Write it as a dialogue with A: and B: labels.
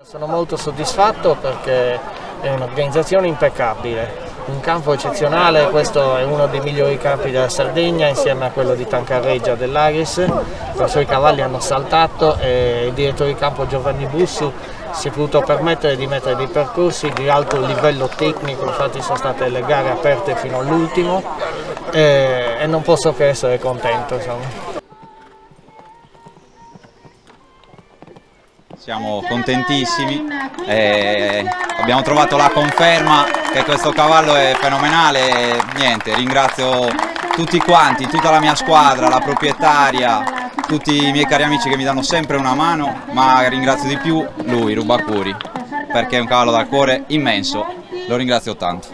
A: Sono molto soddisfatto perché è un'organizzazione impeccabile, un campo eccezionale, questo è uno dei migliori campi della Sardegna insieme a quello di Tancarreggia dell'Aris, i suoi cavalli hanno saltato e il direttore di campo Giovanni Bussu si è potuto permettere di mettere dei percorsi di alto livello tecnico, infatti sono state le gare aperte fino all'ultimo e non posso che essere contento, insomma.
B: Siamo contentissimi, abbiamo trovato la conferma che questo cavallo è fenomenale e niente, ringrazio tutti quanti, tutta la mia squadra, la proprietaria, tutti i miei cari amici che mi danno sempre una mano, ma ringrazio di più lui, Rubacuri, perché è un cavallo dal cuore immenso, lo ringrazio tanto.